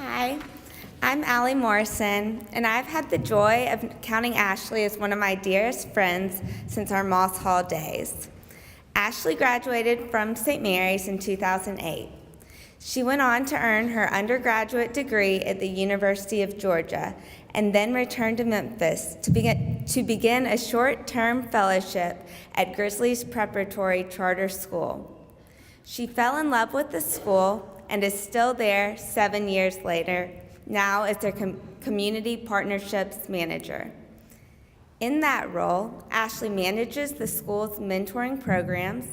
Hi, I'm Allie Morrison, and I've had the joy of counting Ashley as one of my dearest friends since our Moss Hall days. Ashley graduated from St. Mary's in 2008. She went on to earn her undergraduate degree at the University of Georgia and then returned to Memphis to begin a short-term fellowship at Grizzlies Preparatory Charter School. She fell in love with the school and is still there 7 years later, now as their community partnerships manager. In that role, Ashley manages the school's mentoring programs,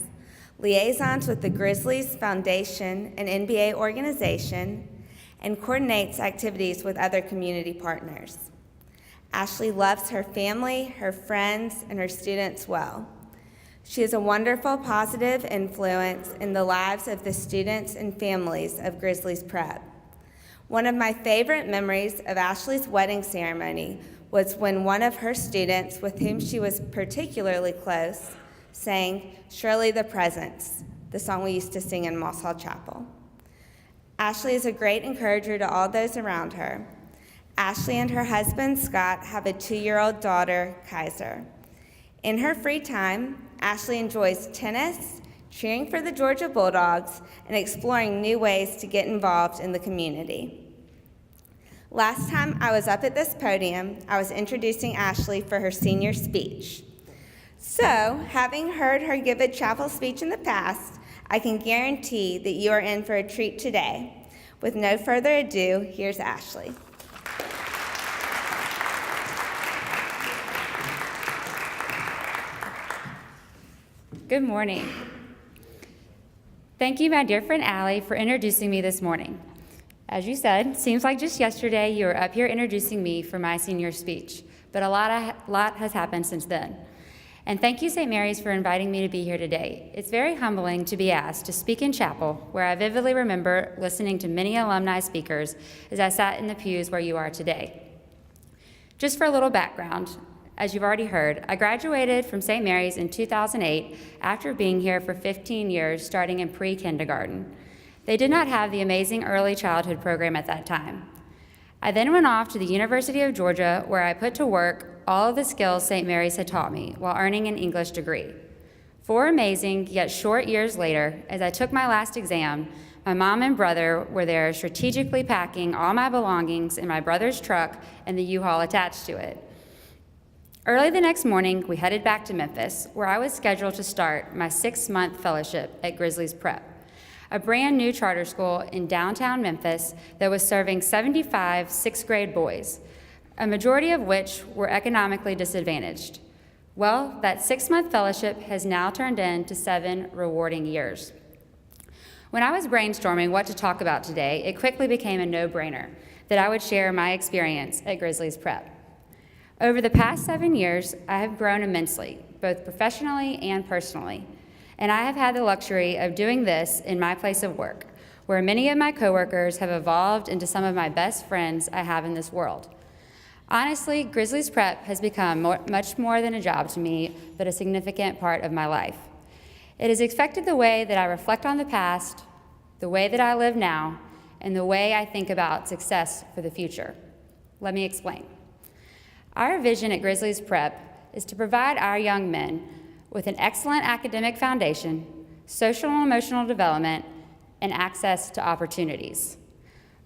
liaisons with the Grizzlies Foundation and NBA organization, and coordinates activities with other community partners. Ashley loves her family, her friends, and her students well. She is a wonderful, positive influence in the lives of the students and families of Grizzlies Prep. One of my favorite memories of Ashley's wedding ceremony was when one of her students, with whom she was particularly close, sang "Surely the Presence," the song we used to sing in Moss Hall Chapel. Ashley is a great encourager to all those around her. Ashley and her husband, Scott, have a 2-year-old daughter, Kaiser. In her free time, Ashley enjoys tennis, cheering for the Georgia Bulldogs, and exploring new ways to get involved in the community. Last time I was up at this podium, I was introducing Ashley for her senior speech. So, having heard her give a chapel speech in the past, I can guarantee that you are in for a treat today. With no further ado, here's Ashley. Good morning. Thank you, my dear friend Allie, for introducing me this morning. As you said, seems like just yesterday you were up here introducing me for my senior speech, but a lot has happened since then. And thank you, St. Mary's, for inviting me to be here today. It's very humbling to be asked to speak in chapel, where I vividly remember listening to many alumni speakers as I sat in the pews where you are today. Just for a little background, as you've already heard, I graduated from St. Mary's in 2008 after being here for 15 years, starting in pre-kindergarten. They did not have the amazing early childhood program at that time. I then went off to the University of Georgia, where I put to work all of the skills St. Mary's had taught me while earning an English degree. 4 amazing yet short years later, as I took my last exam, my mom and brother were there strategically packing all my belongings in my brother's truck and the U-Haul attached to it. Early the next morning, we headed back to Memphis, where I was scheduled to start my 6-month fellowship at Grizzlies Prep, a brand new charter school in downtown Memphis that was serving 75 6th grade boys, a majority of which were economically disadvantaged. Well, that 6-month fellowship has now turned into 7 rewarding years. When I was brainstorming what to talk about today, it quickly became a no-brainer that I would share my experience at Grizzlies Prep. Over the past 7 years, I have grown immensely, both professionally and personally, and I have had the luxury of doing this in my place of work, where many of my coworkers have evolved into some of my best friends I have in this world. Honestly, Grizzlies Prep has become much more than a job to me, but a significant part of my life. It has affected the way that I reflect on the past, the way that I live now, and the way I think about success for the future. Let me explain. Our vision at Grizzlies Prep is to provide our young men with an excellent academic foundation, social and emotional development, and access to opportunities.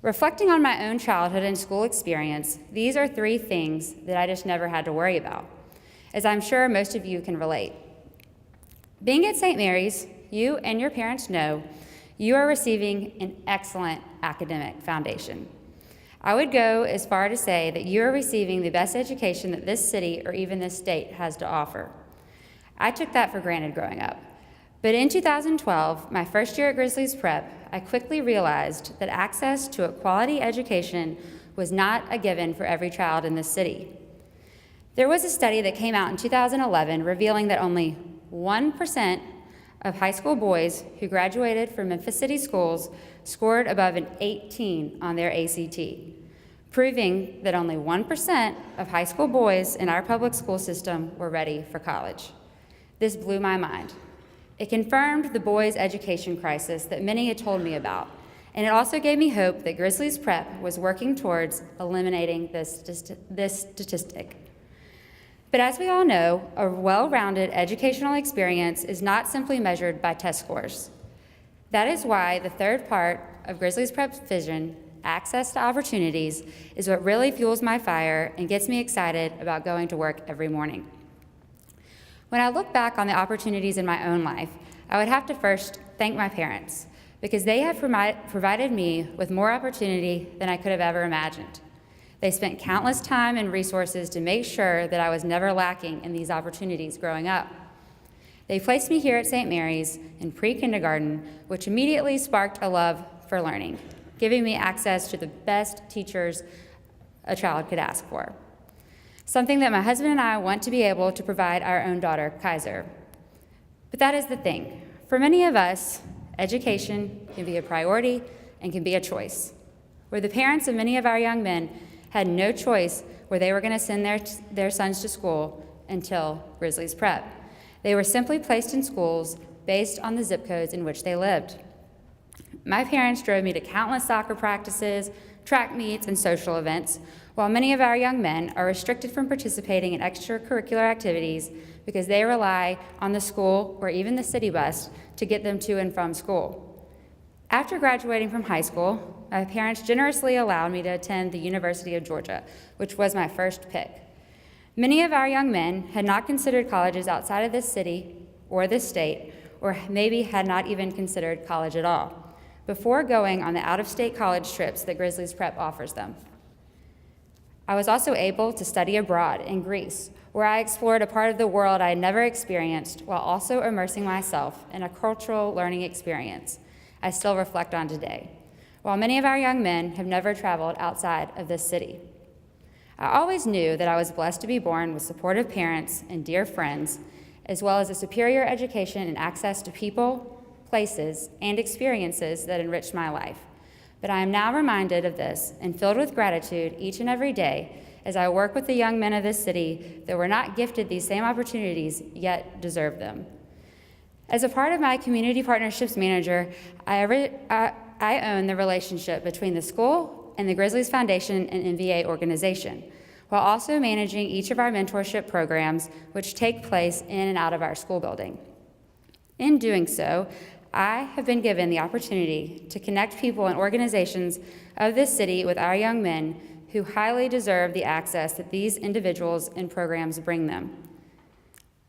Reflecting on my own childhood and school experience, these are 3 things that I just never had to worry about, as I'm sure most of you can relate. Being at St. Mary's, you and your parents know you are receiving an excellent academic foundation. I would go as far to say that you are receiving the best education that this city or even this state has to offer. I took that for granted growing up. But in 2012, my first year at Grizzlies Prep, I quickly realized that access to a quality education was not a given for every child in this city. There was a study that came out in 2011 revealing that only 1% of high school boys who graduated from Memphis City schools scored above an 18 on their ACT, proving that only 1% of high school boys in our public school system were ready for college. This blew my mind. It confirmed the boys' education crisis that many had told me about, And it also gave me hope that Grizzlies Prep was working towards eliminating this statistic. But as we all know, a well-rounded educational experience is not simply measured by test scores. That is why the third part of Grizzlies Prep's vision, access to opportunities, is what really fuels my fire and gets me excited about going to work every morning. When I look back on the opportunities in my own life, I would have to first thank my parents, because they have provided me with more opportunity than I could have ever imagined. They spent countless time and resources to make sure that I was never lacking in these opportunities growing up. They placed me here at St. Mary's in pre-kindergarten, which immediately sparked a love for learning, giving me access to the best teachers a child could ask for. Something that my husband and I want to be able to provide our own daughter, Kaiser. But that is the thing. For many of us, education can be a priority and can be a choice. Where the parents of many of our young men had no choice where they were going to send their sons to school until Grizzlies Prep. They were simply placed in schools based on the zip codes in which they lived. My parents drove me to countless soccer practices, track meets, and social events, while many of our young men are restricted from participating in extracurricular activities because they rely on the school or even the city bus to get them to and from school. After graduating from high school, my parents generously allowed me to attend the University of Georgia, which was my first pick. Many of our young men had not considered colleges outside of this city or this state, or maybe had not even considered college at all, before going on the out-of-state college trips that Grizzlies Prep offers them. I was also able to study abroad in Greece, where I explored a part of the world I had never experienced while also immersing myself in a cultural learning experience I still reflect on today, while many of our young men have never traveled outside of this city. I always knew that I was blessed to be born with supportive parents and dear friends, as well as a superior education and access to people, places, and experiences that enriched my life. But I am now reminded of this and filled with gratitude each and every day as I work with the young men of this city that were not gifted these same opportunities, yet deserve them. As a part of my Community Partnerships Manager, I own the relationship between the school and the Grizzlies Foundation and MVA organization, while also managing each of our mentorship programs, which take place in and out of our school building. In doing so, I have been given the opportunity to connect people and organizations of this city with our young men who highly deserve the access that these individuals and programs bring them.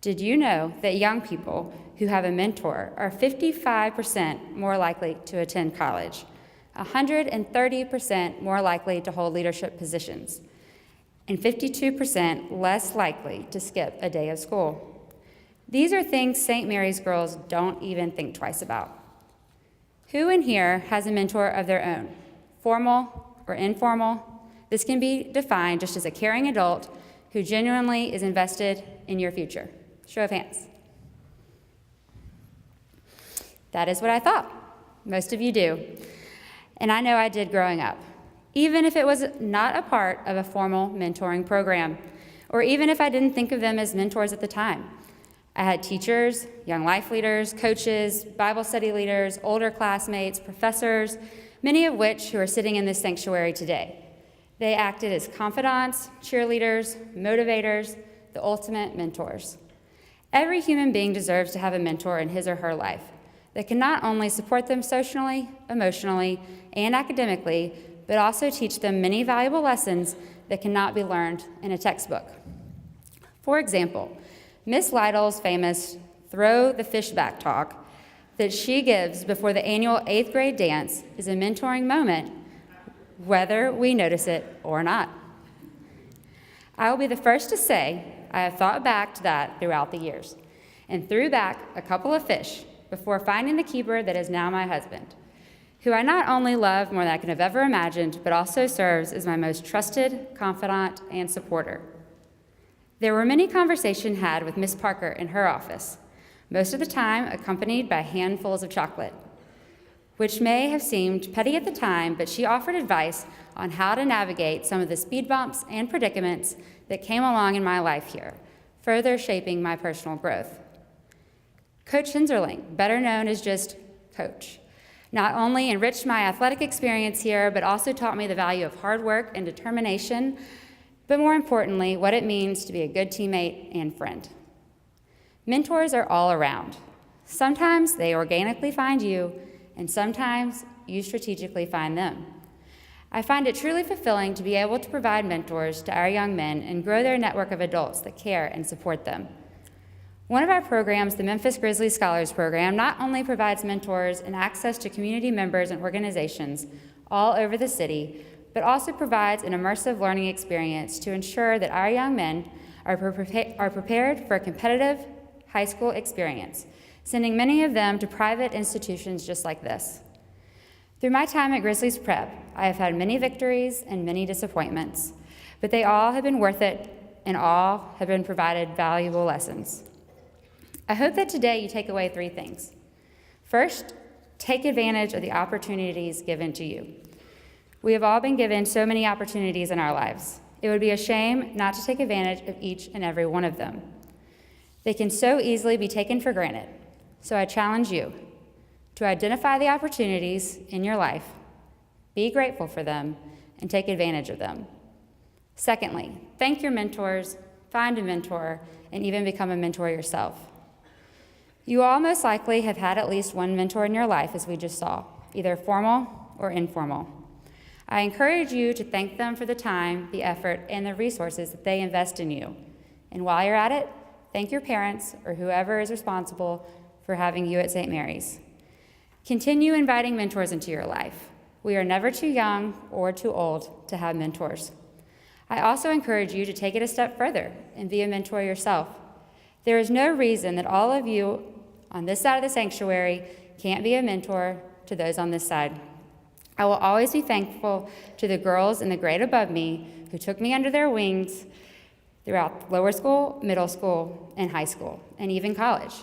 Did you know that young people who have a mentor are 55% more likely to attend college, 130% more likely to hold leadership positions, and 52% less likely to skip a day of school? These are things St. Mary's girls don't even think twice about. Who in here has a mentor of their own, formal or informal? This can be defined just as a caring adult who genuinely is invested in your future. Show of hands. That is what I thought. Most of you do. And I know I did growing up, even if it was not a part of a formal mentoring program, or even if I didn't think of them as mentors at the time. I had teachers, young life leaders, coaches, Bible study leaders, older classmates, professors, many of which who are sitting in this sanctuary today. They acted as confidants, cheerleaders, motivators, the ultimate mentors. Every human being deserves to have a mentor in his or her life that can not only support them socially, emotionally, and academically, but also teach them many valuable lessons that cannot be learned in a textbook. For example, Miss Lytle's famous throw the fish back talk that she gives before the annual 8th grade dance is a mentoring moment, whether we notice it or not. I will be the first to say I have thought back to that throughout the years and threw back a couple of fish before finding the keeper that is now my husband, who I not only love more than I could have ever imagined, but also serves as my most trusted confidant and supporter. There were many conversations had with Miss Parker in her office, most of the time accompanied by handfuls of chocolate, which may have seemed petty at the time, but she offered advice on how to navigate some of the speed bumps and predicaments that came along in my life here, further shaping my personal growth. Coach Hinzerling, better known as just Coach, not only enriched my athletic experience here, but also taught me the value of hard work and determination, but more importantly, what it means to be a good teammate and friend. Mentors are all around. Sometimes they organically find you, and sometimes you strategically find them. I find it truly fulfilling to be able to provide mentors to our young men and grow their network of adults that care and support them. One of our programs, the Memphis Grizzlies Scholars Program, not only provides mentors and access to community members and organizations all over the city, but also provides an immersive learning experience to ensure that our young men are prepared for a competitive high school experience, sending many of them to private institutions just like this. Through my time at Grizzlies Prep, I have had many victories and many disappointments, but they all have been worth it and all have been provided valuable lessons. I hope that today you take away 3 things. First, take advantage of the opportunities given to you. We have all been given so many opportunities in our lives. It would be a shame not to take advantage of each and every one of them. They can so easily be taken for granted. So I challenge you to identify the opportunities in your life, be grateful for them, and take advantage of them. Secondly, thank your mentors, find a mentor, and even become a mentor yourself. You all most likely have had at least one mentor in your life, as we just saw, either formal or informal. I encourage you to thank them for the time, the effort, and the resources that they invest in you. And while you're at it, thank your parents or whoever is responsible for having you at St. Mary's. Continue inviting mentors into your life. We are never too young or too old to have mentors. I also encourage you to take it a step further and be a mentor yourself. There is no reason that all of you on this side of the sanctuary can't be a mentor to those on this side. I will always be thankful to the girls in the grade above me who took me under their wings throughout lower school, middle school, and high school, and even college.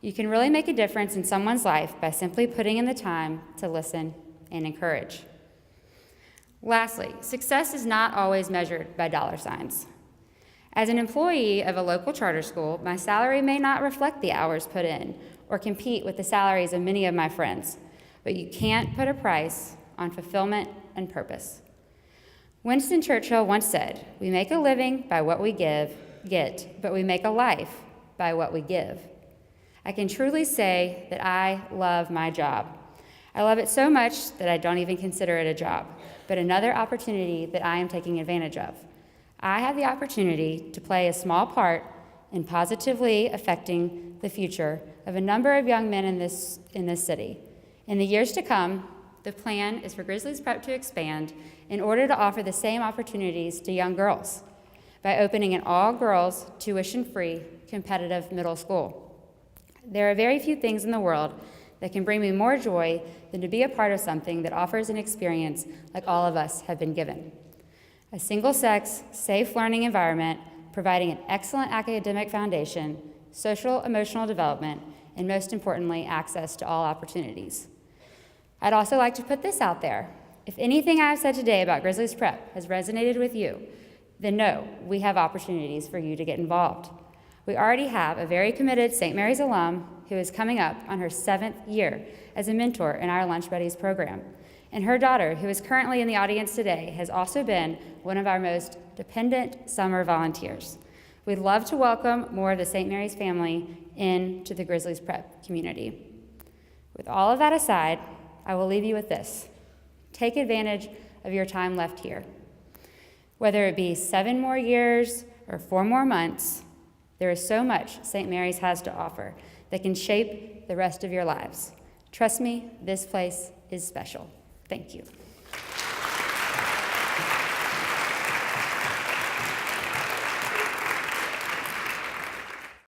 You can really make a difference in someone's life by simply putting in the time to listen and encourage. Lastly, success is not always measured by dollar signs. As an employee of a local charter school, my salary may not reflect the hours put in or compete with the salaries of many of my friends, but you can't put a price on fulfillment and purpose. Winston Churchill once said, "We make a living by what we get, but we make a life by what we give." I can truly say that I love my job. I love it so much that I don't even consider it a job, but another opportunity that I am taking advantage of. I have the opportunity to play a small part in positively affecting the future of a number of young men in this city. In the years to come, the plan is for Grizzlies Prep to expand in order to offer the same opportunities to young girls by opening an all-girls, tuition-free, competitive middle school. There are very few things in the world that can bring me more joy than to be a part of something that offers an experience like all of us have been given. A single-sex, safe learning environment, providing an excellent academic foundation, social emotional development, and most importantly, access to all opportunities. I'd also like to put this out there. If anything I've said today about Grizzlies Prep has resonated with you, then know we have opportunities for you to get involved. We already have a very committed St. Mary's alum who is coming up on her 7th year as a mentor in our Lunch Buddies program. And her daughter, who is currently in the audience today, has also been one of our most dependent summer volunteers. We'd love to welcome more of the St. Mary's family into the Grizzlies Prep community. With all of that aside, I will leave you with this. Take advantage of your time left here. Whether it be 7 more years or 4 more months, there is so much St. Mary's has to offer that can shape the rest of your lives. Trust me, this place is special. Thank you.